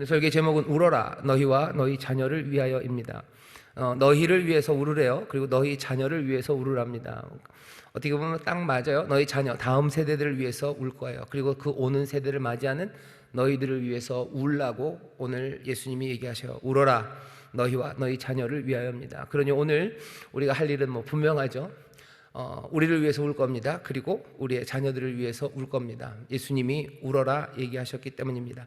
오늘 설교 제목은 울어라 너희와 너희 자녀를 위하여입니다. 너희를 위해서 울으래요. 그리고 너희 자녀를 위해서 울으랍니다. 어떻게 보면 딱 맞아요. 너희 자녀, 다음 세대들을 위해서 울 거예요. 그리고 그 오는 세대를 맞이하는 너희들을 위해서 울라고 오늘 예수님이 얘기하셔요. 울어라 너희와 너희 자녀를 위하여입니다. 그러니 오늘 우리가 할 일은 분명하죠. 우리를 위해서 울 겁니다. 그리고 우리의 자녀들을 위해서 울 겁니다. 예수님이 울어라 얘기하셨기 때문입니다.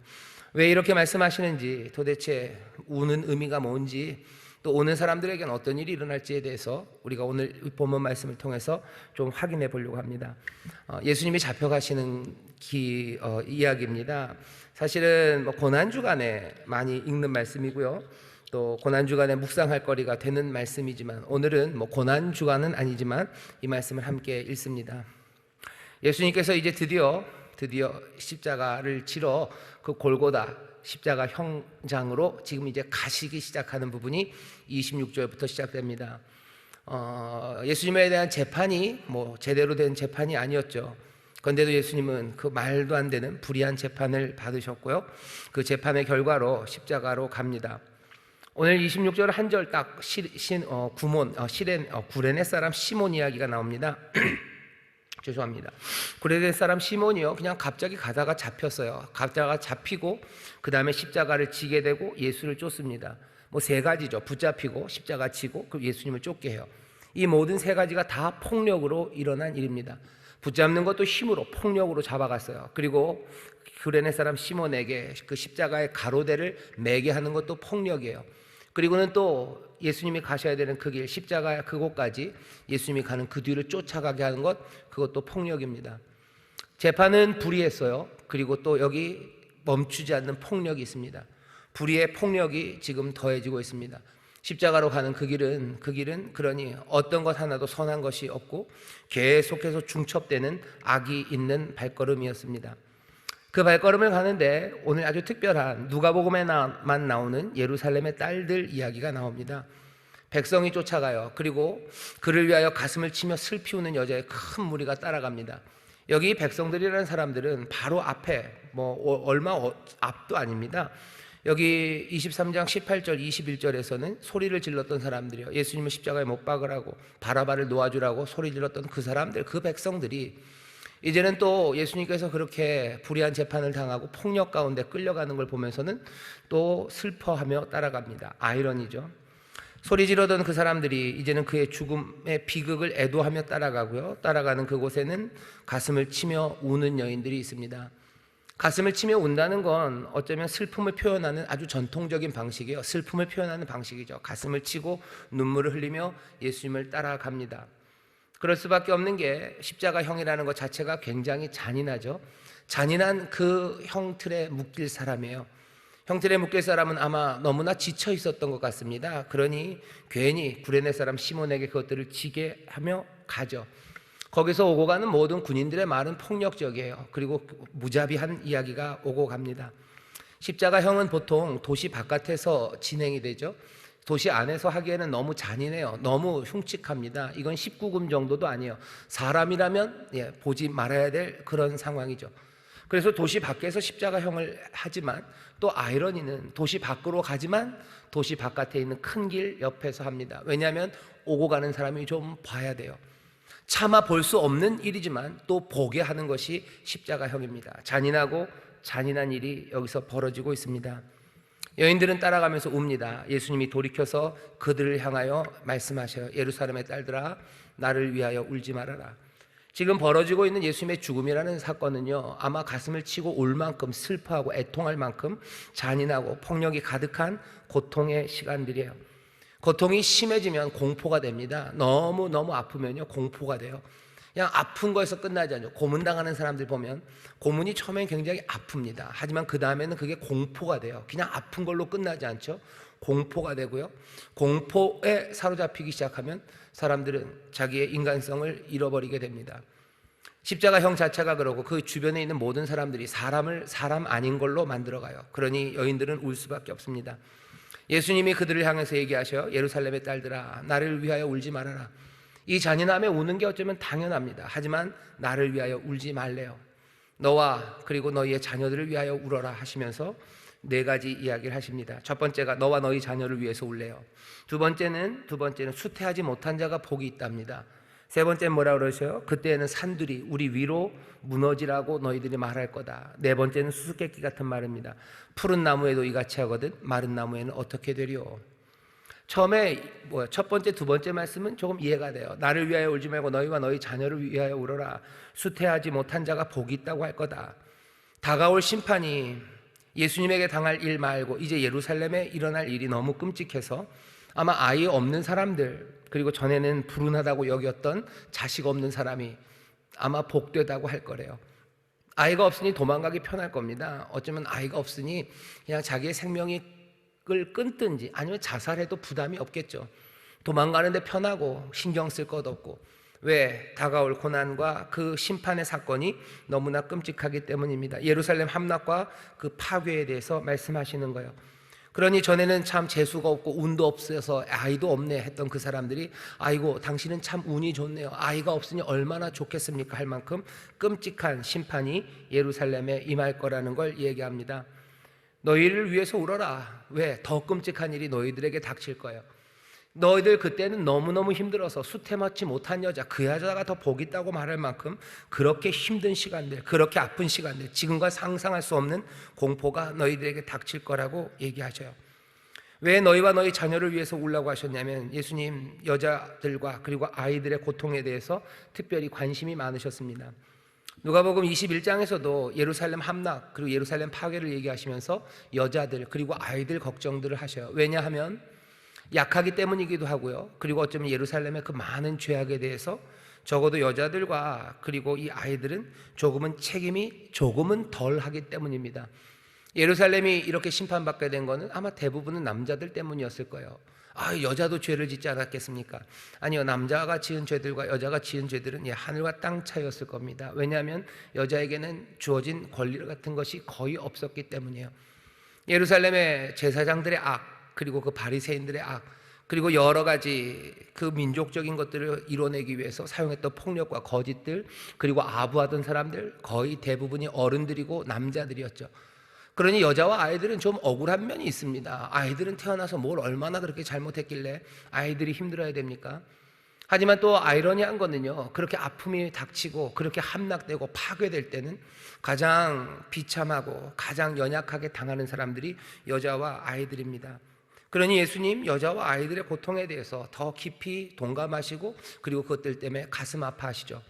왜 이렇게 말씀하시는지, 도대체 우는 의미가 뭔지, 또 오는 사람들에게는 어떤 일이 일어날지에 대해서 우리가 오늘 본문 말씀을 통해서 좀 확인해 보려고 합니다. 예수님이 잡혀가시는 이야기입니다. 사실은 고난주간에 많이 읽는 말씀이고요, 또 고난주간에 묵상할 거리가 되는 말씀이지만, 오늘은 고난주간은 아니지만 이 말씀을 함께 읽습니다. 예수님께서 이제 드디어 십자가를 치러 그 골고다 십자가 형장으로 지금 이제 가시기 시작하는 부분이 26절부터 시작됩니다. 예수님에 대한 재판이 제대로 된 재판이 아니었죠. 그런데도 예수님은 그 말도 안 되는 불의한 재판을 받으셨고요, 그 재판의 결과로 십자가로 갑니다. 오늘 26절 한 절 딱 구레네 사람 시몬 이야기가 나옵니다. 죄송합니다. 구레네 사람 시몬이요, 그냥 갑자기 가다가 잡혔어요. 가다가 잡히고 그 다음에 십자가를 지게 되고 예수를 쫓습니다. 세 가지죠. 붙잡히고 십자가 지고 그 예수님을 쫓게 해요. 이 모든 세 가지가 다 폭력으로 일어난 일입니다. 붙잡는 것도 힘으로 폭력으로 잡아갔어요. 그리고 구레네 사람 시몬에게 그 십자가의 가로대를 매게 하는 것도 폭력이에요. 그리고는 또 예수님이 가셔야 되는 그 길, 십자가 그곳까지 예수님이 가는 그 뒤를 쫓아가게 하는 것, 그것도 폭력입니다. 재판은 불의했어요. 그리고 또 여기 멈추지 않는 폭력이 있습니다. 불의의 폭력이 지금 더해지고 있습니다. 십자가로 가는 그 길은 그러니 어떤 것 하나도 선한 것이 없고 계속해서 중첩되는 악이 있는 발걸음이었습니다. 그 발걸음을 가는데 오늘 아주 특별한 누가복음에만 나오는 예루살렘의 딸들 이야기가 나옵니다. 백성이 쫓아가요. 그리고 그를 위하여 가슴을 치며 슬피 우는 여자의 큰 무리가 따라갑니다. 여기 백성들이라는 사람들은 바로 앞에 얼마 앞도 아닙니다. 여기 23장 18절 21절에서는 소리를 질렀던 사람들이요, 예수님을 십자가에 못 박으라고 바라바를 놓아주라고 소리 질렀던 그 사람들, 그 백성들이 이제는 또 예수님께서 그렇게 불의한 재판을 당하고 폭력 가운데 끌려가는 걸 보면서는 또 슬퍼하며 따라갑니다. 아이러니죠. 소리 지르던 그 사람들이 이제는 그의 죽음의 비극을 애도하며 따라가고요, 따라가는 그곳에는 가슴을 치며 우는 여인들이 있습니다. 가슴을 치며 운다는 건 어쩌면 슬픔을 표현하는 아주 전통적인 방식이에요. 슬픔을 표현하는 방식이죠. 가슴을 치고 눈물을 흘리며 예수님을 따라갑니다. 그럴 수밖에 없는 게 십자가형이라는 것 자체가 굉장히 잔인하죠. 잔인한 그 형틀에 묶일 사람이에요. 형틀에 묶일 사람은 아마 너무나 지쳐 있었던 것 같습니다. 그러니 괜히 구레네 사람 시몬에게 그것들을 지게 하며 가죠. 거기서 오고 가는 모든 군인들의 말은 폭력적이에요. 그리고 무자비한 이야기가 오고 갑니다. 십자가형은 보통 도시 바깥에서 진행이 되죠. 도시 안에서 하기에는 너무 잔인해요. 너무 흉측합니다. 이건 19금 정도도 아니에요. 사람이라면 보지 말아야 될 그런 상황이죠. 그래서 도시 밖에서 십자가형을 하지만, 또 아이러니는 도시 밖으로 가지만 도시 바깥에 있는 큰 길 옆에서 합니다. 왜냐하면 오고 가는 사람이 좀 봐야 돼요. 차마 볼 수 없는 일이지만 또 보게 하는 것이 십자가형입니다. 잔인하고 잔인한 일이 여기서 벌어지고 있습니다. 여인들은 따라가면서 웁니다. 예수님이 돌이켜서 그들을 향하여 말씀하셔요. 예루살렘의 딸들아, 나를 위하여 울지 말아라. 지금 벌어지고 있는 예수님의 죽음이라는 사건은요, 아마 가슴을 치고 울 만큼 슬퍼하고 애통할 만큼 잔인하고 폭력이 가득한 고통의 시간들이에요. 고통이 심해지면 공포가 됩니다. 너무 아프면요 공포가 돼요. 그냥 아픈 거에서 끝나지 않죠. 고문당하는 사람들 보면 고문이 처음엔 굉장히 아픕니다. 하지만 그 다음에는 그게 공포가 돼요. 그냥 아픈 걸로 끝나지 않죠. 공포가 되고요, 공포에 사로잡히기 시작하면 사람들은 자기의 인간성을 잃어버리게 됩니다. 십자가형 자체가 그러고 그 주변에 있는 모든 사람들이 사람을 사람 아닌 걸로 만들어가요. 그러니 여인들은 울 수밖에 없습니다. 예수님이 그들을 향해서 얘기하셔요. 예루살렘의 딸들아, 나를 위하여 울지 말아라. 이 잔인함에 우는 게 어쩌면 당연합니다. 하지만 나를 위하여 울지 말래요. 너와 그리고 너희의 자녀들을 위하여 울어라 하시면서 네 가지 이야기를 하십니다. 첫 번째가 너와 너희 자녀를 위해서 울래요. 두 번째는 수태하지 못한 자가 복이 있답니다. 세 번째는 뭐라 그러셔요? 그때는 산들이 우리 위로 무너지라고 너희들이 말할 거다. 네 번째는 수수께끼 같은 말입니다. 푸른 나무에도 이같이 하거든 마른 나무에는 어떻게 되리요? 처음에 첫 번째, 두 번째 말씀은 조금 이해가 돼요. 나를 위하여 울지 말고 너희와 너희 자녀를 위하여 울어라. 수태하지 못한 자가 복이 있다고 할 거다. 다가올 심판이 예수님에게 당할 일 말고 이제 예루살렘에 일어날 일이 너무 끔찍해서 아마 아이 없는 사람들, 그리고 전에는 불운하다고 여겼던 자식 없는 사람이 아마 복되다고 할 거래요. 아이가 없으니 도망가기 편할 겁니다. 어쩌면 아이가 없으니 그냥 자기의 생명을 끊든지 아니면 자살해도 부담이 없겠죠. 도망가는데 편하고 신경 쓸 것 없고. 왜? 다가올 고난과 그 심판의 사건이 너무나 끔찍하기 때문입니다. 예루살렘 함락과 그 파괴에 대해서 말씀하시는 거예요. 그러니 전에는 참 재수가 없고 운도 없어서 아이도 없네 했던 그 사람들이 아이고 당신은 참 운이 좋네요. 아이가 없으니 얼마나 좋겠습니까? 할 만큼 끔찍한 심판이 예루살렘에 임할 거라는 걸 얘기합니다. 너희를 위해서 울어라. 왜? 더 끔찍한 일이 너희들에게 닥칠 거예요. 너희들 그때는 너무너무 힘들어서 수태맞지 못한 여자, 그 여자가 더 복 있다고 말할 만큼 그렇게 힘든 시간들, 그렇게 아픈 시간들, 지금과 상상할 수 없는 공포가 너희들에게 닥칠 거라고 얘기하셔요. 왜 너희와 너희 자녀를 위해서 울라고 하셨냐면 예수님 여자들과 그리고 아이들의 고통에 대해서 특별히 관심이 많으셨습니다. 누가복음 21장에서도 예루살렘 함락 그리고 예루살렘 파괴를 얘기하시면서 여자들 그리고 아이들 걱정들을 하셔요. 왜냐하면 약하기 때문이기도 하고요. 그리고 어쩌면 예루살렘의 그 많은 죄악에 대해서 적어도 여자들과 그리고 이 아이들은 조금은 책임이 조금은 덜 하기 때문입니다. 예루살렘이 이렇게 심판받게 된 거는 아마 대부분은 남자들 때문이었을 거예요. 여자도 죄를 짓지 않았겠습니까? 아니요, 남자가 지은 죄들과 여자가 지은 죄들은 하늘과 땅 차이였을 겁니다. 왜냐하면 여자에게는 주어진 권리 같은 것이 거의 없었기 때문이에요. 예루살렘의 제사장들의 악, 그리고 그 바리새인들의 악, 그리고 여러 가지 그 민족적인 것들을 이뤄내기 위해서 사용했던 폭력과 거짓들, 그리고 아부하던 사람들 거의 대부분이 어른들이고 남자들이었죠. 그러니 여자와 아이들은 좀 억울한 면이 있습니다. 아이들은 태어나서 뭘 얼마나 그렇게 잘못했길래 아이들이 힘들어야 됩니까? 하지만 또 아이러니한 거는요, 그렇게 아픔이 닥치고 그렇게 함락되고 파괴될 때는 가장 비참하고 가장 연약하게 당하는 사람들이 여자와 아이들입니다. 그러니 예수님 여자와 아이들의 고통에 대해서 더 깊이 동감하시고 그리고 그것들 때문에 가슴 아파하시죠.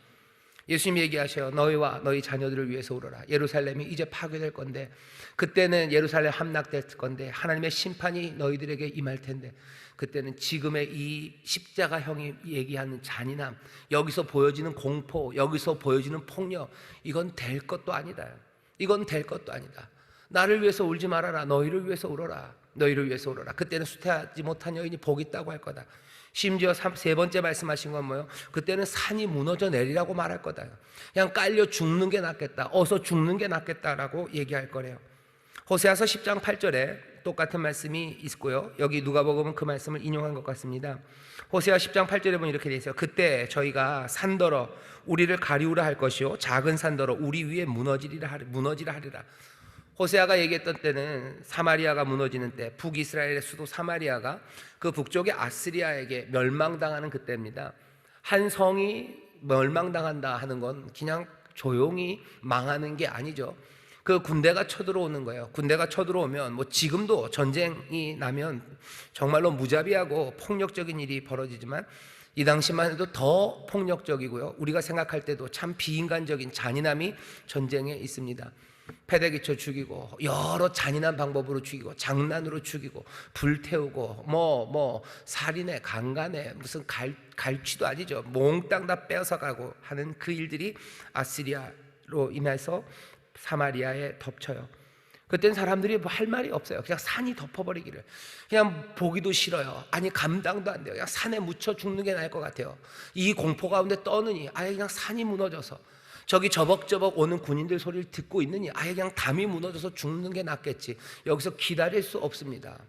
예수님 얘기하셔요. 너희와 너희 자녀들을 위해서 울어라. 예루살렘이 이제 파괴될 건데, 그때는 예루살렘 함락될 건데 하나님의 심판이 너희들에게 임할 텐데, 그때는 지금의 이 십자가형이 얘기하는 잔인함, 여기서 보여지는 공포, 여기서 보여지는 폭력, 이건 될 것도 아니다. 이건 될 것도 아니다. 나를 위해서 울지 말아라. 너희를 위해서 울어라. 너희를 위해서 울어라. 그때는 수태하지 못한 여인이 복 있다고 할 거다. 심지어 세 번째 말씀하신 건 뭐예요? 그때는 산이 무너져 내리라고 말할 거다. 그냥 깔려 죽는 게 낫겠다. 어서 죽는 게 낫겠다라고 얘기할 거래요. 호세아서 10장 8절에 똑같은 말씀이 있고요. 여기 누가복음은 그 말씀을 인용한 것 같습니다. 호세아 10장 8절에 보면 이렇게 되어 있어요. 그때 저희가 산더러 우리를 가리우라 할 것이요 작은 산더러 우리 위에 무너지리라 하리라. 호세아가 얘기했던 때는 사마리아가 무너지는 때, 북이스라엘의 수도 사마리아가 그 북쪽의 아스리아에게 멸망당하는 그때입니다. 한 성이 멸망당한다 하는 건 그냥 조용히 망하는 게 아니죠. 그 군대가 쳐들어오는 거예요. 군대가 쳐들어오면 지금도 전쟁이 나면 정말로 무자비하고 폭력적인 일이 벌어지지만 이 당시만 해도 더 폭력적이고요. 우리가 생각할 때도 참 비인간적인 잔인함이 전쟁에 있습니다. 패대기쳐 죽이고 여러 잔인한 방법으로 죽이고 장난으로 죽이고 불태우고 살인해 강간해 무슨 갈취도 아니죠. 몽땅 다 빼앗아가고 하는 그 일들이 아시리아로 인해서 사마리아에 덮쳐요. 그때는 사람들이 할 말이 없어요. 그냥 산이 덮어버리기를. 그냥 보기도 싫어요. 아니 감당도 안 돼요. 그냥 산에 묻혀 죽는 게 나을 것 같아요. 이 공포 가운데 떠느니 아예 그냥 산이 무너져서 저기 저벅저벅 오는 군인들 소리를 듣고 있느니 아예 그냥 담이 무너져서 죽는 게 낫겠지. 여기서 기다릴 수 없습니다.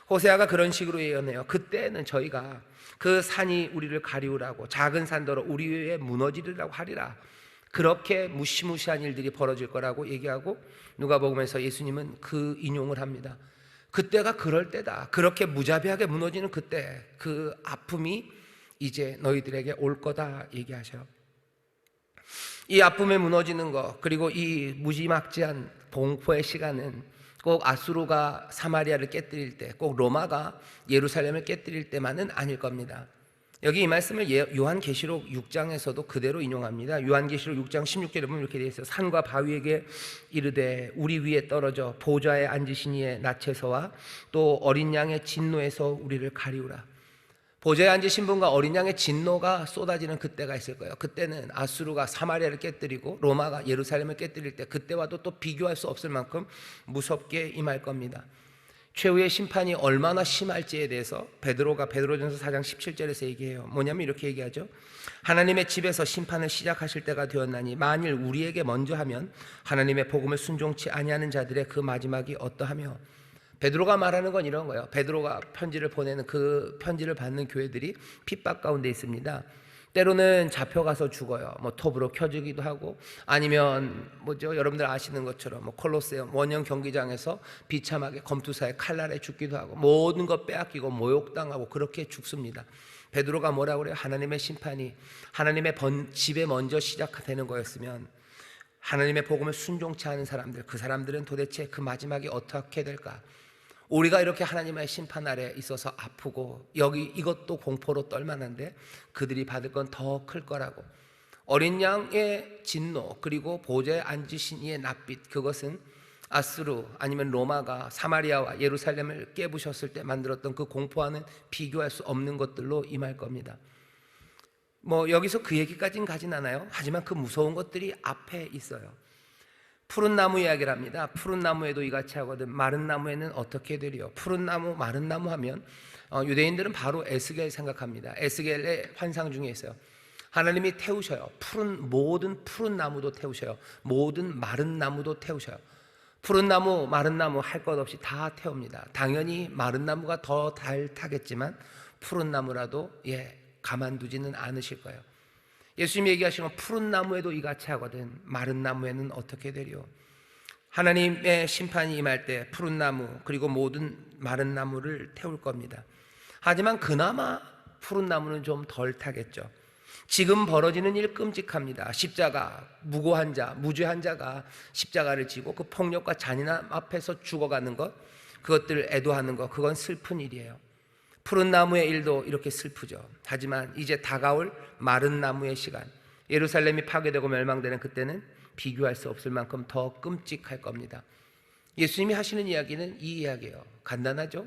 호세아가 그런 식으로 예언해요. 그때는 저희가 그 산이 우리를 가리우라고 작은 산더러 우리 위에 무너지리라고 하리라. 그렇게 무시무시한 일들이 벌어질 거라고 얘기하고 누가복음에서 예수님은 그 인용을 합니다. 그때가 그럴 때다. 그렇게 무자비하게 무너지는 그때, 그 아픔이 이제 너희들에게 올 거다 얘기하셔요. 이 아픔에 무너지는 것, 그리고 이 무지막지한 공포의 시간은 꼭 아수르가 사마리아를 깨뜨릴 때, 꼭 로마가 예루살렘을 깨뜨릴 때만은 아닐 겁니다. 여기 이 말씀을 요한계시록 6장에서도 그대로 인용합니다. 요한계시록 6장 16절에 보면 이렇게 되어 있어요. 산과 바위에게 이르되 우리 위에 떨어져 보좌에 앉으신 이의 낯에서와 또 어린 양의 진노에서 우리를 가리우라. 보좌에 앉으신 분과 어린 양의 진노가 쏟아지는 그때가 있을 거예요. 그때는 아수르가 사마리아를 깨뜨리고 로마가 예루살렘을 깨뜨릴 때, 그때와도 또 비교할 수 없을 만큼 무섭게 임할 겁니다. 최후의 심판이 얼마나 심할지에 대해서 베드로전서 4장 17절에서 얘기해요. 뭐냐면 이렇게 얘기하죠. 하나님의 집에서 심판을 시작하실 때가 되었나니 만일 우리에게 먼저 하면 하나님의 복음을 순종치 아니하는 자들의 그 마지막이 어떠하며. 베드로가 말하는 건 이런 거예요. 베드로가 편지를 보내는 그 편지를 받는 교회들이 핍박 가운데 있습니다. 때로는 잡혀가서 죽어요. 뭐 톱으로 켜주기도 하고, 아니면 여러분들 아시는 것처럼 콜로세움 원형 경기장에서 비참하게 검투사의 칼날에 죽기도 하고, 모든 것 빼앗기고 모욕당하고 그렇게 죽습니다. 베드로가 뭐라고 그래요? 하나님의 심판이 하나님의 집에 먼저 시작되는 거였으면 하나님의 복음을 순종치 않은 사람들, 그 사람들은 도대체 그 마지막이 어떻게 될까? 우리가 이렇게 하나님의 심판 아래 있어서 아프고 이것도 공포로 떨만한데 그들이 받을 건 더 클 거라고. 어린 양의 진노, 그리고 보좌에 앉으신 이의 낯빛, 그것은 아수르 아니면 로마가 사마리아와 예루살렘을 깨부셨을 때 만들었던 그 공포와는 비교할 수 없는 것들로 임할 겁니다. 여기서 그 얘기까지는 가진 않아요. 하지만 그 무서운 것들이 앞에 있어요. 푸른 나무 이야기를 합니다. 푸른 나무에도 이같이 하거든 마른 나무에는 어떻게 되리요? 푸른 나무, 마른 나무 하면 유대인들은 바로 에스겔 생각합니다. 에스겔의 환상 중에 있어요. 하나님이 태우셔요. 모든 푸른 나무도 태우셔요. 모든 마른 나무도 태우셔요. 푸른 나무, 마른 나무 할 것 없이 다 태웁니다. 당연히 마른 나무가 더 잘 타겠지만 푸른 나무라도 가만두지는 않으실 거예요. 예수님이 얘기하시는 푸른 나무에도 이같이 하거든 마른 나무에는 어떻게 되리요? 하나님의 심판이 임할 때 푸른 나무 그리고 모든 마른 나무를 태울 겁니다. 하지만 그나마 푸른 나무는 좀 덜 타겠죠. 지금 벌어지는 일 끔찍합니다. 십자가, 무고한 자, 무죄한 자가 십자가를 지고 그 폭력과 잔인함 앞에서 죽어가는 것, 그것들을 애도하는 것, 그건 슬픈 일이에요. 푸른 나무의 일도 이렇게 슬프죠. 하지만 이제 다가올 마른 나무의 시간, 예루살렘이 파괴되고 멸망되는 그때는 비교할 수 없을 만큼 더 끔찍할 겁니다. 예수님이 하시는 이야기는 이 이야기예요. 간단하죠?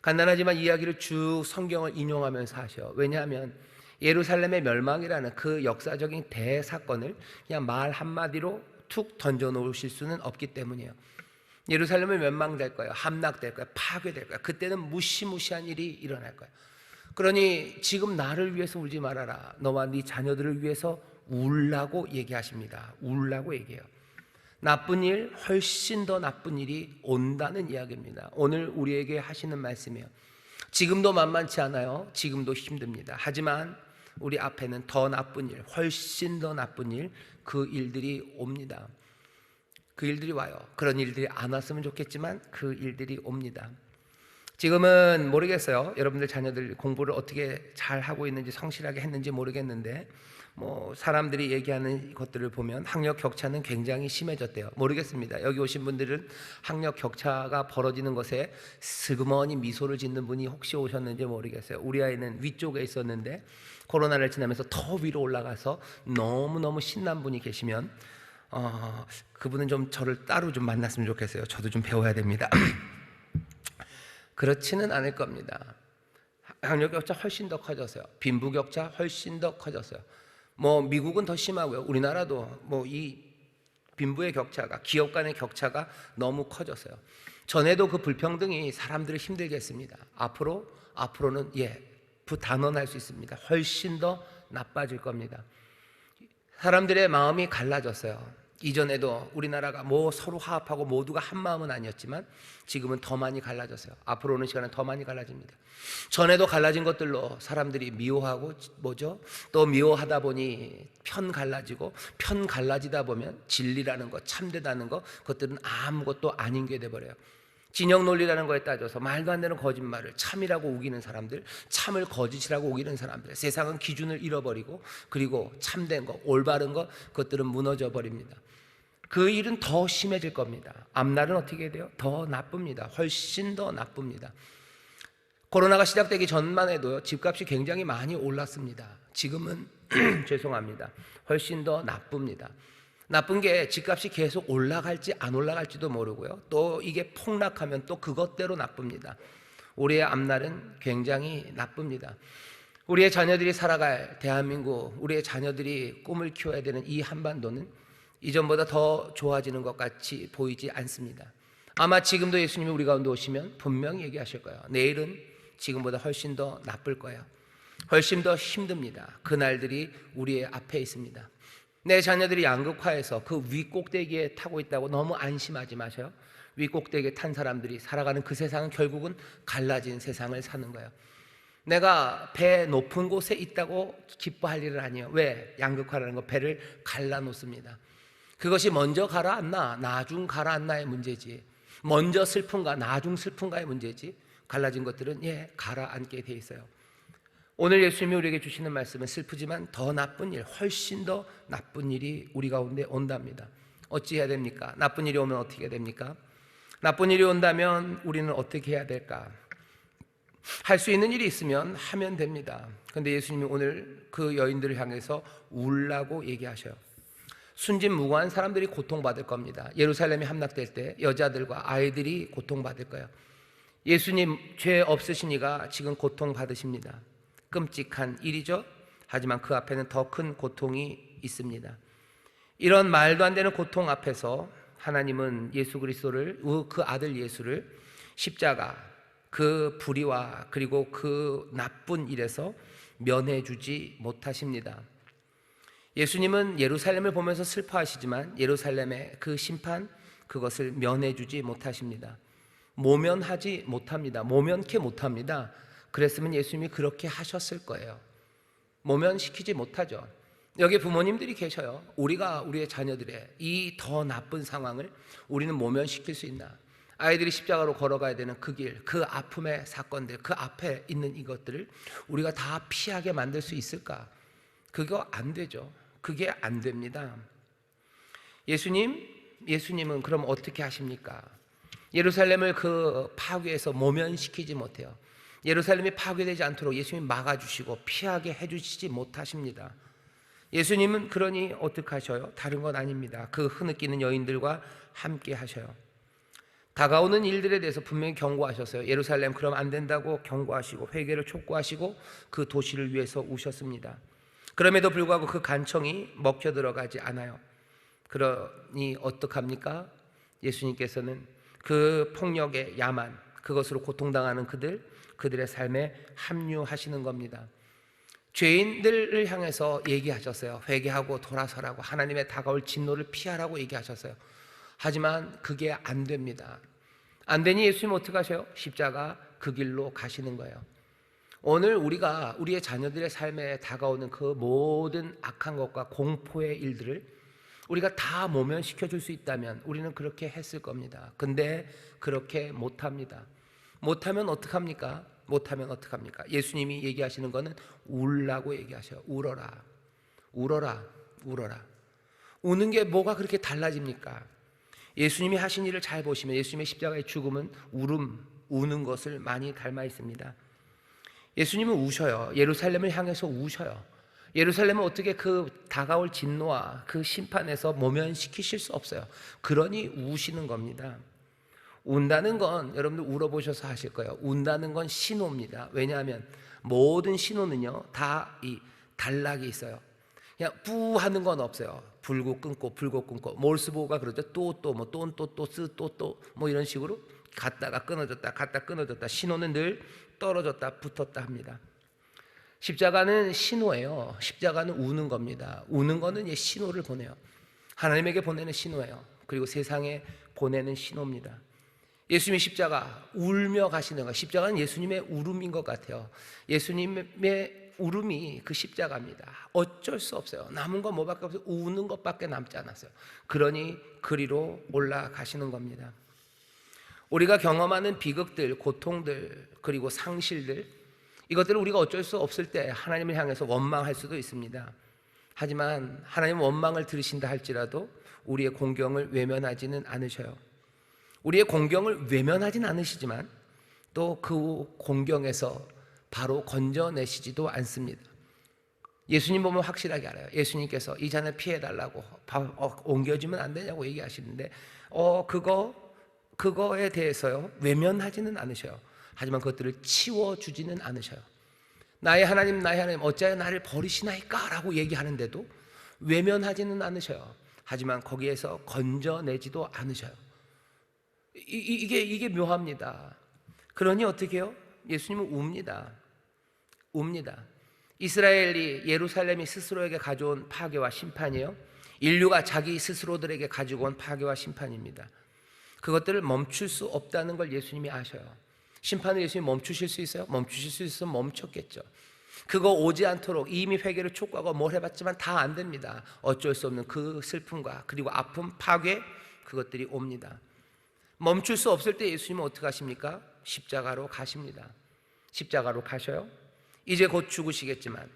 간단하지만 이 이야기를 쭉 성경을 인용하면서 하셔. 왜냐하면 예루살렘의 멸망이라는 그 역사적인 대사건을 그냥 말 한마디로 툭 던져놓으실 수는 없기 때문이에요. 예루살렘은 멸망될 거예요. 함락될 거예요. 파괴될 거예요. 그때는 무시무시한 일이 일어날 거예요. 그러니 지금 나를 위해서 울지 말아라. 너와 네 자녀들을 위해서 울라고 얘기하십니다. 울라고 얘기해요. 나쁜 일, 훨씬 더 나쁜 일이 온다는 이야기입니다. 오늘 우리에게 하시는 말씀이에요. 지금도 만만치 않아요. 지금도 힘듭니다. 하지만 우리 앞에는 더 나쁜 일, 훨씬 더 나쁜 일, 그 일들이 옵니다. 그 일들이 와요. 그런 일들이 안 왔으면 좋겠지만 그 일들이 옵니다. 지금은 모르겠어요. 여러분들 자녀들 공부를 어떻게 잘 하고 있는지, 성실하게 했는지 모르겠는데 사람들이 얘기하는 것들을 보면 학력 격차는 굉장히 심해졌대요. 모르겠습니다. 여기 오신 분들은 학력 격차가 벌어지는 것에 스그머니 미소를 짓는 분이 혹시 오셨는지 모르겠어요. 우리 아이는 위쪽에 있었는데 코로나를 지나면서 더 위로 올라가서 너무너무 신난 분이 계시면 그분은 좀 저를 따로 좀 만났으면 좋겠어요. 저도 좀 배워야 됩니다. 그렇지는 않을 겁니다. 학력 격차 훨씬 더 커졌어요. 빈부 격차 훨씬 더 커졌어요. 미국은 더 심하고요. 우리나라도 이 빈부의 격차가, 기업 간의 격차가 너무 커졌어요. 전에도 그 불평등이 사람들을 힘들게 했습니다. 앞으로는 단언할 수 있습니다. 훨씬 더 나빠질 겁니다. 사람들의 마음이 갈라졌어요. 이전에도 우리나라가 뭐 서로 화합하고 모두가 한 마음은 아니었지만 지금은 더 많이 갈라졌어요. 앞으로 오는 시간은 더 많이 갈라집니다. 전에도 갈라진 것들로 사람들이 미워하고 또 미워하다 보니 편 갈라지다 보면 진리라는 것, 참되다는 것, 그것들은 아무것도 아닌 게 돼버려요. 진영 논리라는 거에 따져서 말도 안 되는 거짓말을 참이라고 우기는 사람들, 참을 거짓이라고 우기는 사람들, 세상은 기준을 잃어버리고 그리고 참된 거, 올바른 거, 그것들은 무너져 버립니다. 그 일은 더 심해질 겁니다. 앞날은 어떻게 돼요? 더 나쁩니다. 훨씬 더 나쁩니다. 코로나가 시작되기 전만 해도요, 집값이 굉장히 많이 올랐습니다. 지금은 죄송합니다. 훨씬 더 나쁩니다. 나쁜 게 집값이 계속 올라갈지 안 올라갈지도 모르고요. 또 이게 폭락하면 또 그것대로 나쁩니다. 우리의 앞날은 굉장히 나쁩니다. 우리의 자녀들이 살아갈 대한민국, 우리의 자녀들이 꿈을 키워야 되는 이 한반도는 이전보다 더 좋아지는 것 같이 보이지 않습니다. 아마 지금도 예수님이 우리 가운데 오시면 분명히 얘기하실 거예요. 내일은 지금보다 훨씬 더 나쁠 거예요. 훨씬 더 힘듭니다. 그날들이 우리의 앞에 있습니다. 내 자녀들이 양극화해서 그 윗꼭대기에 타고 있다고 너무 안심하지 마세요. 윗꼭대기에 탄 사람들이 살아가는 그 세상은 결국은 갈라진 세상을 사는 거예요. 내가 배 높은 곳에 있다고 기뻐할 일은 아니에요. 왜? 양극화라는 거 배를 갈라놓습니다. 그것이 먼저 가라앉나 나중 가라앉나의 문제지, 먼저 슬픈가 나중 슬픈가의 문제지, 갈라진 것들은 가라앉게 돼 있어요. 오늘 예수님이 우리에게 주시는 말씀은 슬프지만 더 나쁜 일, 훨씬 더 나쁜 일이 우리 가운데 온답니다. 어찌 해야 됩니까? 나쁜 일이 오면 어떻게 됩니까? 나쁜 일이 온다면 우리는 어떻게 해야 될까? 할 수 있는 일이 있으면 하면 됩니다. 그런데 예수님이 오늘 그 여인들을 향해서 울라고 얘기하셔요. 순진무구한 사람들이 고통받을 겁니다. 예루살렘이 함락될 때 여자들과 아이들이 고통받을 거예요. 예수님 죄 없으신 이가 지금 고통받으십니다. 끔찍한 일이죠. 하지만 그 앞에는 더 큰 고통이 있습니다. 이런 말도 안 되는 고통 앞에서 하나님은 예수 그리스도를, 그 아들 예수를 십자가, 그 불의와 그리고 그 나쁜 일에서 면해주지 못하십니다. 예수님은 예루살렘을 보면서 슬퍼하시지만 예루살렘의 그 심판, 그것을 면해주지 못하십니다. 모면하지 못합니다. 모면케 못합니다. 그랬으면 예수님이 그렇게 하셨을 거예요. 모면시키지 못하죠. 여기 부모님들이 계셔요. 우리가 우리의 자녀들의 이 더 나쁜 상황을 우리는 모면시킬 수 있나? 아이들이 십자가로 걸어가야 되는 그 길, 그 아픔의 사건들, 그 앞에 있는 이것들을 우리가 다 피하게 만들 수 있을까? 그거 안 되죠. 그게 안 됩니다. 예수님은 그럼 어떻게 하십니까? 예루살렘을 그 파괴해서 모면시키지 못해요. 예루살렘이 파괴되지 않도록 예수님이 막아주시고 피하게 해주시지 못하십니다. 예수님은 그러니 어떻게 하셔요? 다른 건 아닙니다. 그 흐느끼는 여인들과 함께 하셔요. 다가오는 일들에 대해서 분명히 경고하셨어요. 예루살렘 그럼 안 된다고 경고하시고 회개를 촉구하시고 그 도시를 위해서 우셨습니다. 그럼에도 불구하고 그 간청이 먹혀 들어가지 않아요. 그러니 어떡합니까? 예수님께서는 그 폭력의 야만, 그것으로 고통당하는 그들의 삶에 합류하시는 겁니다. 죄인들을 향해서 얘기하셨어요. 회개하고 돌아서라고, 하나님의 다가올 진노를 피하라고 얘기하셨어요. 하지만 그게 안 됩니다. 안 되니 예수님 어떻게 하셔요? 십자가 그 길로 가시는 거예요. 오늘 우리가 우리의 자녀들의 삶에 다가오는 그 모든 악한 것과 공포의 일들을 우리가 다 모면시켜 줄 수 있다면 우리는 그렇게 했을 겁니다. 근데 그렇게 못합니다. 못하면 어떡합니까? 예수님이 얘기하시는 거는 울라고 얘기하셔요. 울어라. 우는 게 뭐가 그렇게 달라집니까? 예수님이 하신 일을 잘 보시면 예수님의 십자가의 죽음은 우는 것을 많이 닮아 있습니다. 예수님은 우셔요. 예루살렘을 향해서 우셔요. 예루살렘은 어떻게 그 다가올 진노와 그 심판에서 모면시키실 수 없어요. 그러니 우시는 겁니다. 운다는 건 여러분들 울어보셔서 하실 거예요. 운다는 건 신호입니다. 왜냐하면 모든 신호는요 다 이 단락이 있어요. 그냥 뿌 하는 건 없어요. 불고 끊고 몰스보가 그러죠. 또 뭐 이런 식으로 갔다가 끊어졌다. 신호는 늘 떨어졌다 붙었다 합니다. 십자가는 신호예요. 십자가는 우는 겁니다. 우는 거는 신호를 보내요. 하나님에게 보내는 신호예요. 그리고 세상에 보내는 신호입니다. 예수님의 십자가 울며 가시는 것, 십자가는 예수님의 울음인 것 같아요. 예수님의 울음이 그 십자가입니다. 어쩔 수 없어요. 남은 건 뭐밖에 없어요? 우는 것밖에 남지 않았어요. 그러니 그리로 올라가시는 겁니다. 우리가 경험하는 비극들, 고통들, 그리고 상실들, 이것들을 우리가 어쩔 수 없을 때 하나님을 향해서 원망할 수도 있습니다. 하지만 하나님 원망을 들으신다 할지라도 우리의 공경을 외면하지는 않으셔요. 우리의 공경을 외면하진 않으시지만 또 그 공경에서 바로 건져내시지도 않습니다. 예수님 보면 확실하게 알아요. 예수님께서 이 잔을 피해달라고 옮겨주면 안 되냐고 얘기하시는데 그거에 대해서요 외면하지는 않으셔요. 하지만 그것들을 치워주지는 않으셔요. 나의 하나님 어찌하여 나를 버리시나이까? 라고 얘기하는데도 외면하지는 않으셔요. 하지만 거기에서 건져내지도 않으셔요. 이게 묘합니다. 그러니 어떻게 해요? 예수님은 웁니다. 이스라엘이 예루살렘이 스스로에게 가져온 파괴와 심판이요, 인류가 자기 스스로들에게 가지고 온 파괴와 심판입니다. 그것들을 멈출 수 없다는 걸 예수님이 아셔요. 심판을 예수님이 멈추실 수 있어요? 멈추실 수 있으면 멈췄겠죠. 그거 오지 않도록 이미 회개를 촉구하고 뭘 해봤지만 다 안 됩니다. 어쩔 수 없는 그 슬픔과 그리고 아픔, 파괴, 그것들이 옵니다. 멈출 수 없을 때 예수님은 어떻게 하십니까? 십자가로 가십니다. 십자가로 가셔요. 이제 곧 죽으시겠지만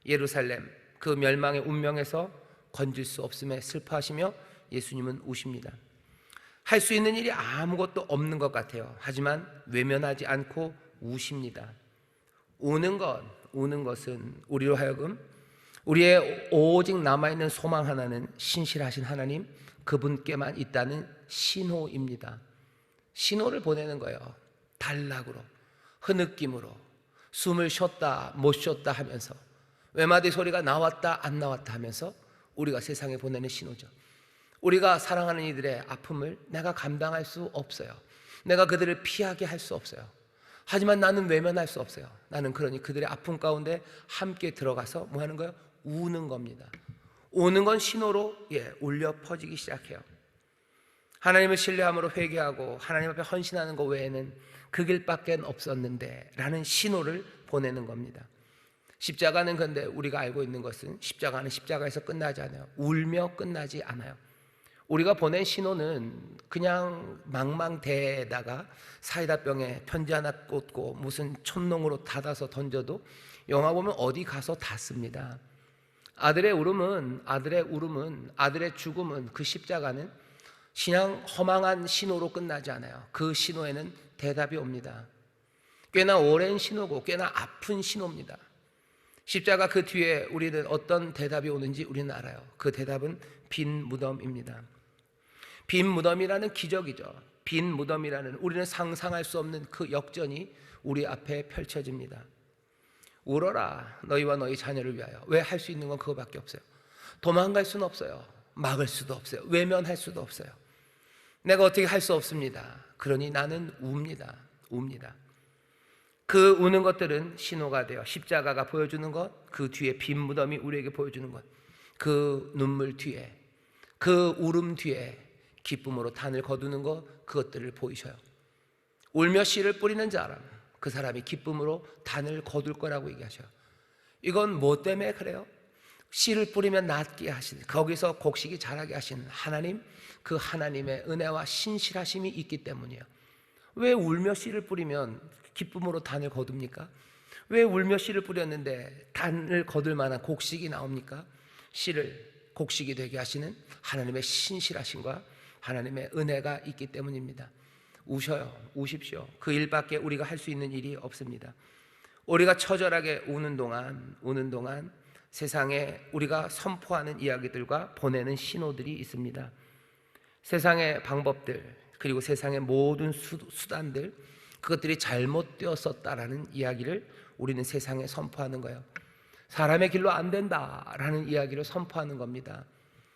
예루살렘 그 멸망의 운명에서 건질 수 없음에 슬퍼하시며 예수님은 우십니다. 할 수 있는 일이 아무것도 없는 것 같아요. 하지만 외면하지 않고 우십니다. 우는 것은 우리로 하여금 우리의 오직 남아있는 소망 하나는 신실하신 하나님 그분께만 있다는 신호입니다. 신호를 보내는 거예요. 단락으로, 흐느낌으로, 숨을 쉬었다 못 쉬었다 하면서, 외마디 소리가 나왔다 안 나왔다 하면서 우리가 세상에 보내는 신호죠. 우리가 사랑하는 이들의 아픔을 내가 감당할 수 없어요. 내가 그들을 피하게 할 수 없어요. 하지만 나는 외면할 수 없어요. 나는 그러니 그들의 아픔 가운데 함께 들어가서 뭐 하는 거예요? 우는 겁니다. 우는 건 신호로 울려 퍼지기 시작해요. 하나님을 신뢰함으로 회개하고 하나님 앞에 헌신하는 것 외에는 그 길밖에 없었는데 라는 신호를 보내는 겁니다. 십자가는 그런데 우리가 알고 있는 것은 십자가는 십자가에서 끝나지 않아요. 울며 끝나지 않아요. 우리가 보낸 신호는 그냥 망망대에다가 사이다병에 편지 하나 꽂고 무슨 촛농으로 닫아서 던져도 영화 보면 어디 가서 닿습니다. 아들의 울음은, 아들의 죽음은, 그 십자가는 그냥 허망한 신호로 끝나지 않아요. 그 신호에는 대답이 옵니다. 꽤나 오랜 신호고 꽤나 아픈 신호입니다. 십자가 그 뒤에 우리는 어떤 대답이 오는지 우리는 알아요. 그 대답은 빈 무덤입니다. 빈 무덤이라는 기적이죠. 빈 무덤이라는 우리는 상상할 수 없는 그 역전이 우리 앞에 펼쳐집니다. 울어라 너희와 너희 자녀를 위하여. 왜? 할 수 있는 건 그거밖에 없어요. 도망갈 수는 없어요. 막을 수도 없어요. 외면할 수도 없어요. 내가 어떻게 할 수 없습니다. 그러니 나는 웁니다. 그 우는 것들은 신호가 되어 십자가가 보여주는 것, 그 뒤에 빈 무덤이 우리에게 보여주는 것, 그 눈물 뒤에, 그 울음 뒤에 기쁨으로 단을 거두는 것, 그것들을 보이셔요. 울며 씨를 뿌리는 사람, 그 사람이 기쁨으로 단을 거둘 거라고 얘기하셔요. 이건 뭐 때문에 그래요? 씨를 뿌리면 낫게 하시는, 거기서 곡식이 자라게 하시는 하나님, 그 하나님의 은혜와 신실하심이 있기 때문이에요. 왜 울며 씨를 뿌리면 기쁨으로 단을 거둡니까? 왜 울며 씨를 뿌렸는데 단을 거둘 만한 곡식이 나옵니까? 씨를 곡식이 되게 하시는 하나님의 신실하심과 하나님의 은혜가 있기 때문입니다. 우십시오. 그 일밖에 우리가 할 수 있는 일이 없습니다. 우리가 처절하게 우는 동안 세상에 우리가 선포하는 이야기들과 보내는 신호들이 있습니다. 세상의 방법들, 그리고 세상의 모든 수단들, 그것들이 잘못되었었다라는 이야기를 우리는 세상에 선포하는 거예요. 사람의 길로 안 된다라는 이야기를 선포하는 겁니다.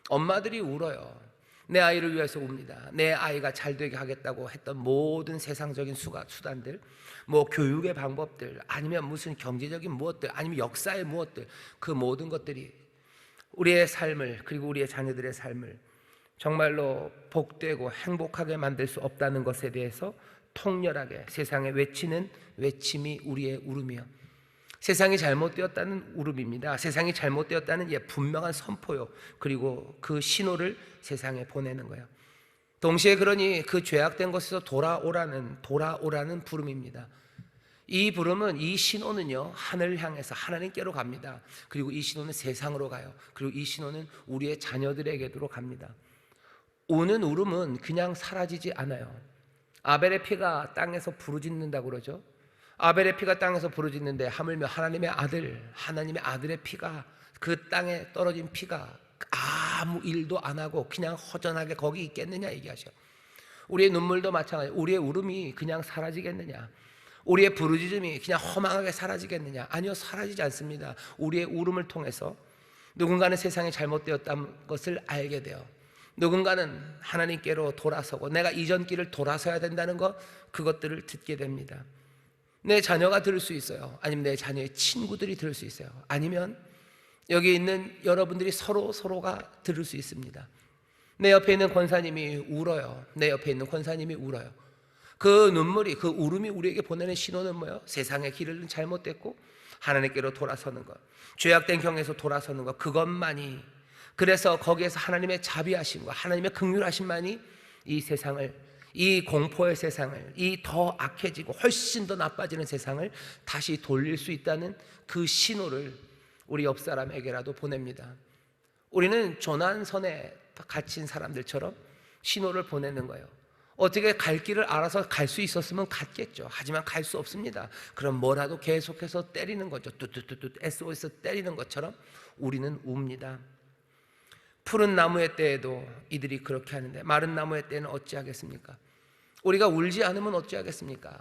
엄마들이 울어요. 내 아이를 위해서 웁니다. 내 아이가 잘 되게 하겠다고 했던 모든 세상적인 수단들, 뭐 교육의 방법들, 아니면 무슨 경제적인 무엇들, 아니면 역사의 무엇들, 그 모든 것들이 우리의 삶을, 그리고 우리의 자녀들의 삶을 정말로 복되고 행복하게 만들 수 없다는 것에 대해서 통렬하게 세상에 외치는 외침이 우리의 울음이요, 세상이 잘못되었다는 울음입니다. 세상이 잘못되었다는 분명한 선포요, 그리고 그 신호를 세상에 보내는 거예요. 동시에 그러니 그 죄악된 것에서 돌아오라는 부름입니다. 이 부름은, 이 신호는요, 하늘을 향해서 하나님께로 갑니다. 그리고 이 신호는 세상으로 가요. 그리고 이 신호는 우리의 자녀들에게로 갑니다. 우는 울음은 그냥 사라지지 않아요. 아벨의 피가 땅에서 부르짖는다고 그러죠. 아벨의 피가 땅에서 부르짖는데 하물며 하나님의 아들의 피가, 그 땅에 떨어진 피가 아무 일도 안 하고 그냥 허전하게 거기 있겠느냐 얘기하셔. 우리의 눈물도 마찬가지. 우리의 울음이 그냥 사라지겠느냐? 우리의 부르짖음이 그냥 허망하게 사라지겠느냐? 아니요, 사라지지 않습니다. 우리의 울음을 통해서 누군가는 세상이 잘못되었다는 것을 알게 돼요. 누군가는 하나님께로 돌아서고 내가 이전 길을 돌아서야 된다는 것, 그것들을 듣게 됩니다. 내 자녀가 들을 수 있어요. 아니면 내 자녀의 친구들이 들을 수 있어요. 아니면 여기 있는 여러분들이 서로가 들을 수 있습니다. 내 옆에 있는 권사님이 울어요. 내 옆에 있는 권사님이 울어요. 그 눈물이, 그 울음이 우리에게 보내는 신호는 뭐예요? 세상의 길을 잘못됐고 하나님께로 돌아서는 것, 죄악된 경에서 돌아서는 것, 그것만이, 그래서 거기에서 하나님의 자비하심과 하나님의 긍휼하심만이 이 세상을, 이 공포의 세상을, 이 더 악해지고 훨씬 더 나빠지는 세상을 다시 돌릴 수 있다는 그 신호를 우리 옆 사람에게라도 보냅니다. 우리는 조난선에 갇힌 사람들처럼 신호를 보내는 거예요. 어떻게 갈 길을 알아서 갈 수 있었으면 갔겠죠. 하지만 갈 수 없습니다. 그럼 뭐라도 계속해서 때리는 거죠. 뚜뚜뚜뚜 SOS 때리는 것처럼 우리는 웁니다. 푸른 나무의 때에도 이들이 그렇게 하는데 마른 나무의 때는 어찌하겠습니까? 우리가 울지 않으면 어찌하겠습니까?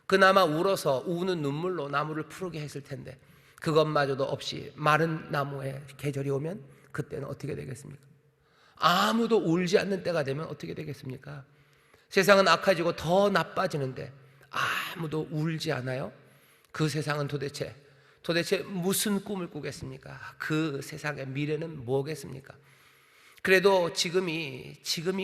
그나마 울어서 우는 눈물로 나무를 푸르게 했을 텐데 그것마저도 없이 마른 나무의 계절이 오면 그때는 어떻게 되겠습니까? 아무도 울지 않는 때가 되면 어떻게 되겠습니까? 세상은 악해지고 더 나빠지는데 아무도 울지 않아요? 그 세상은 도대체 무슨 꿈을 꾸겠습니까? 그 세상의 미래는 뭐겠습니까? 그래도 지금이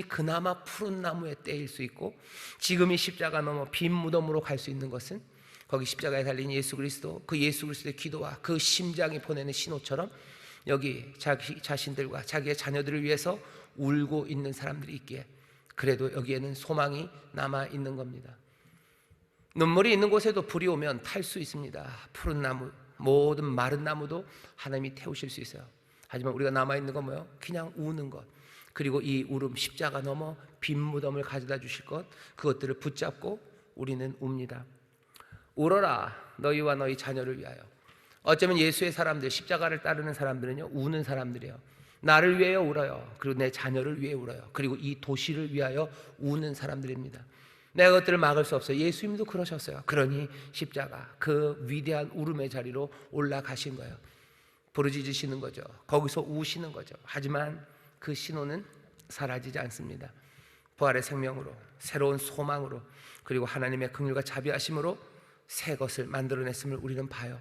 그나마 푸른 나무의 때일 수 있고, 지금이 십자가 넘어 빈 무덤으로 갈 수 있는 것은 거기 십자가에 달린 예수 그리스도, 그 예수 그리스도의 기도와 그 심장이 보내는 신호처럼 여기 자기 자신들과 자기의 자녀들을 위해서 울고 있는 사람들이 있기에 그래도 여기에는 소망이 남아 있는 겁니다. 눈물이 있는 곳에도 불이 오면 탈 수 있습니다. 푸른 나무, 모든 마른 나무도 하나님이 태우실 수 있어요. 하지만 우리가 남아있는 건 뭐예요? 그냥 우는 것, 그리고 이 울음, 십자가 넘어 빈 무덤을 가져다 주실 것, 그것들을 붙잡고 우리는 웁니다. 울어라 너희와 너희 자녀를 위하여. 어쩌면 예수의 사람들, 십자가를 따르는 사람들은요, 우는 사람들이에요. 나를 위하여 울어요. 그리고 내 자녀를 위해 울어요. 그리고 이 도시를 위하여 우는 사람들입니다. 내가 그것들을 막을 수 없어요. 예수님도 그러셨어요. 그러니 십자가, 그 위대한 울음의 자리로 올라가신 거예요. 부르짖으시는 거죠. 거기서 우시는 거죠. 하지만 그 신호는 사라지지 않습니다. 부활의 생명으로, 새로운 소망으로, 그리고 하나님의 긍휼과 자비하심으로 새 것을 만들어냈음을 우리는 봐요.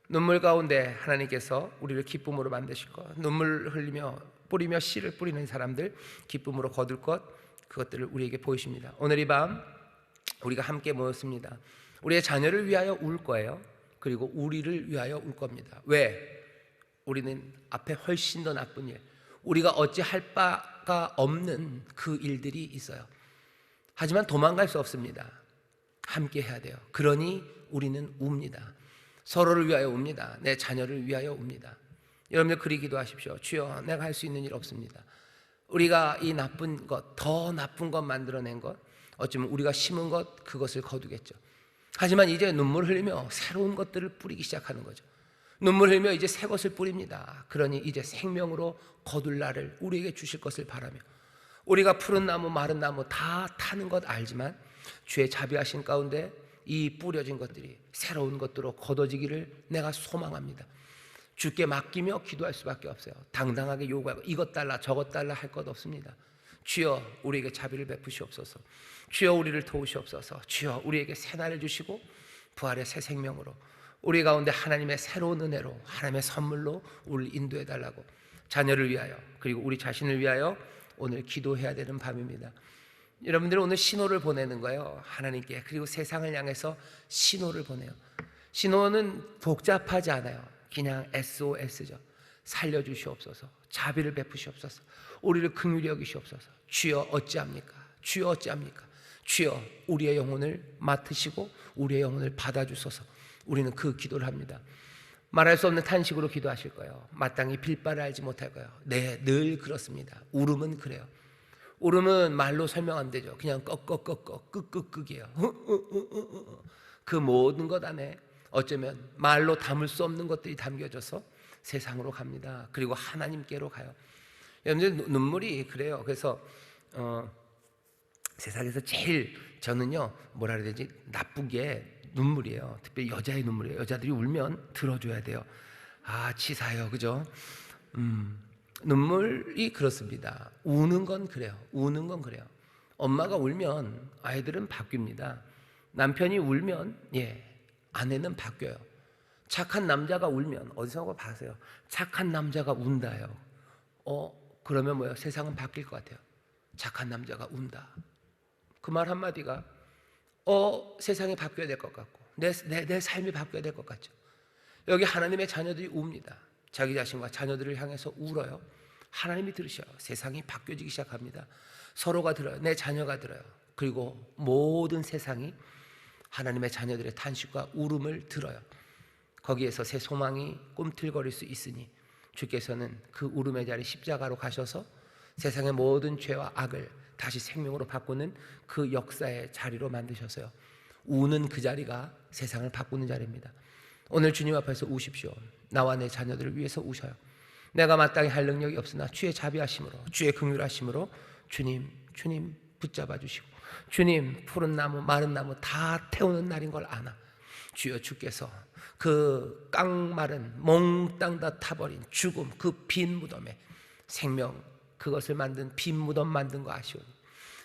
눈물 가운데 하나님께서 우리를 기쁨으로 만드실 것, 눈물 흘리며 뿌리며 씨를 뿌리는 사람들 기쁨으로 거둘 것, 그것들을 우리에게 보이십니다. 오늘 이 밤 우리가 함께 모였습니다. 우리의 자녀를 위하여 울 거예요. 그리고 우리를 위하여 울 겁니다. 왜? 우리는 앞에 훨씬 더 나쁜 일, 우리가 어찌할 바가 없는 그 일들이 있어요. 하지만 도망갈 수 없습니다. 함께 해야 돼요. 그러니 우리는 웁니다. 서로를 위하여 웁니다. 내 자녀를 위하여 웁니다. 여러분들 그리 기도하십시오. 주여, 내가 할 수 있는 일 없습니다. 우리가 이 나쁜 것, 더 나쁜 것 만들어낸 것, 어쩌면 우리가 심은 것, 그것을 거두겠죠. 하지만 이제 눈물 흘리며 새로운 것들을 뿌리기 시작하는 거죠. 눈물 흘리며 이제 새 것을 뿌립니다. 그러니 이제 생명으로 거둘 날을 우리에게 주실 것을 바라며, 우리가 푸른 나무 마른 나무 다 타는 것 알지만 주의 자비하신 가운데 이 뿌려진 것들이 새로운 것들로 거둬지기를 내가 소망합니다. 주께 맡기며 기도할 수밖에 없어요. 당당하게 요구하고 이것 달라 저것 달라 할 것 없습니다. 주여, 우리에게 자비를 베푸시옵소서. 주여, 우리를 도우시옵소서. 주여, 우리에게 새 날을 주시고 부활의 새 생명으로 우리 가운데 하나님의 새로운 은혜로, 하나님의 선물로 우리를 인도해 달라고, 자녀를 위하여 그리고 우리 자신을 위하여 오늘 기도해야 되는 밤입니다. 여러분들은 오늘 신호를 보내는 거예요. 하나님께. 그리고 세상을 향해서 신호를 보내요. 신호는 복잡하지 않아요. 그냥 SOS죠. 살려주시옵소서. 자비를 베푸시옵소서. 우리를 긍휼히 여기시옵소서. 주여 어찌합니까? 주여 어찌합니까? 주여 우리의 영혼을 맡으시고 우리의 영혼을 받아주소서. 우리는 그 기도를 합니다. 말할 수 없는 탄식으로 기도하실 거예요. 마땅히 빌바를 알지 못할 거예요. 네, 늘 그렇습니다. 울음은 그래요. 울음은 말로 설명 안 되죠. 그냥 꺽꺽꺽꺽 끄끄끄기예요. 그 모든 것 안에 어쩌면 말로 담을 수 없는 것들이 담겨져서 세상으로 갑니다. 그리고 하나님께로 가요. 여러분들 눈물이 그래요. 그래서 세상에서 제일 저는요 뭐라 그래야 되지? 나쁜 게 눈물이에요. 특별히 여자의 눈물이에요. 여자들이 울면 들어줘야 돼요. 아 치사해요, 그죠? 눈물이 그렇습니다. 우는 건 그래요. 우는 건 그래요. 엄마가 울면 아이들은 바뀝니다. 남편이 울면 아내는 바뀌어요. 착한 남자가 울면 어디서 봐세요. 착한 남자가 운다요. 그러면 뭐예요? 세상은 바뀔 것 같아요. 착한 남자가 운다. 그 말 한마디가 세상이 바뀌어야 될 것 같고 내 삶이 바뀌어야 될 것 같죠. 여기 하나님의 자녀들이 웁니다. 자기 자신과 자녀들을 향해서 울어요. 하나님이 들으셔요. 세상이 바뀌어지기 시작합니다. 서로가 들어요. 내 자녀가 들어요. 그리고 모든 세상이 하나님의 자녀들의 탄식과 울음을 들어요. 거기에서 새 소망이 꿈틀거릴 수 있으니 주께서는 그 울음의 자리 십자가로 가셔서 세상의 모든 죄와 악을 다시 생명으로 바꾸는 그 역사의 자리로 만드셨어요. 우는 그 자리가 세상을 바꾸는 자리입니다. 오늘 주님 앞에서 우십시오. 나와 내 자녀들을 위해서 우셔요. 내가 마땅히 할 능력이 없으나 주의 자비하심으로 주의 긍휼하심으로 주님 붙잡아 주시고 주님 푸른 나무 마른 나무 다 태우는 날인 걸 아나 주여 주께서 그 깡마른 몽땅 다 타버린 죽음 그 빈 무덤에 생명 그것을 만든 빈 무덤 만든 거 아시오니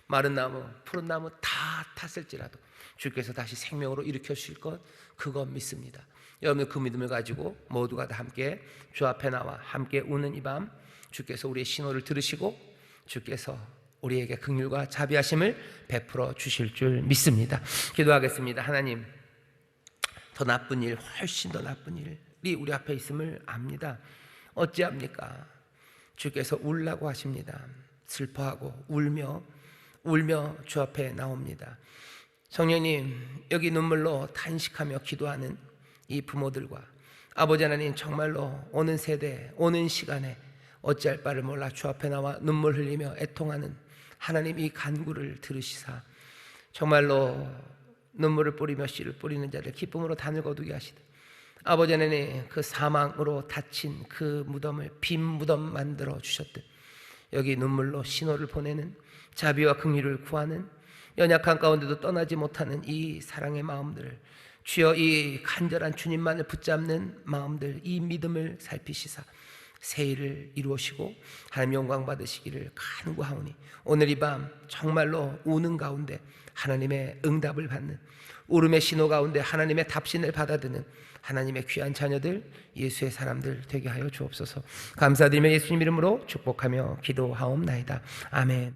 마른 나무 푸른 나무 다 탔을지라도 주께서 다시 생명으로 일으켜 주실 것 그거 믿습니다. 여러분 그 믿음을 가지고 모두가 다 함께 주 앞에 나와 함께 우는 이 밤 주께서 우리의 신호를 들으시고 주께서 우리에게 긍휼과 자비하심을 베풀어 주실 줄 믿습니다. 기도하겠습니다. 하나님 더 나쁜 일 훨씬 더 나쁜 일이 우리 앞에 있음을 압니다. 어찌합니까? 주께서 울라고 하십니다. 슬퍼하고 울며 주 앞에 나옵니다. 성령님 여기 눈물로 탄식하며 기도하는 이 부모들과 아버지 하나님 정말로 오는 세대 오는 시간에 어찌할 바를 몰라 주 앞에 나와 눈물 흘리며 애통하는 하나님 이 간구를 들으시사 정말로 눈물을 뿌리며 씨를 뿌리는 자들 기쁨으로 단을 거두게 하시되 아버지 하나님 그 사망으로 닫힌 그 무덤을 빈 무덤 만들어 주셨듯 여기 눈물로 신호를 보내는 자비와 긍휼을 구하는 연약한 가운데도 떠나지 못하는 이 사랑의 마음들을 주여 이 간절한 주님만을 붙잡는 마음들 이 믿음을 살피시사 새 일을 이루시고 하나님 영광 받으시기를 간구하오니 오늘 이 밤 정말로 우는 가운데 하나님의 응답을 받는 울음의 신호 가운데 하나님의 답신을 받아드는 하나님의 귀한 자녀들 예수의 사람들 되게 하여 주옵소서. 감사드리며 예수님 이름으로 축복하며 기도하옵나이다. 아멘.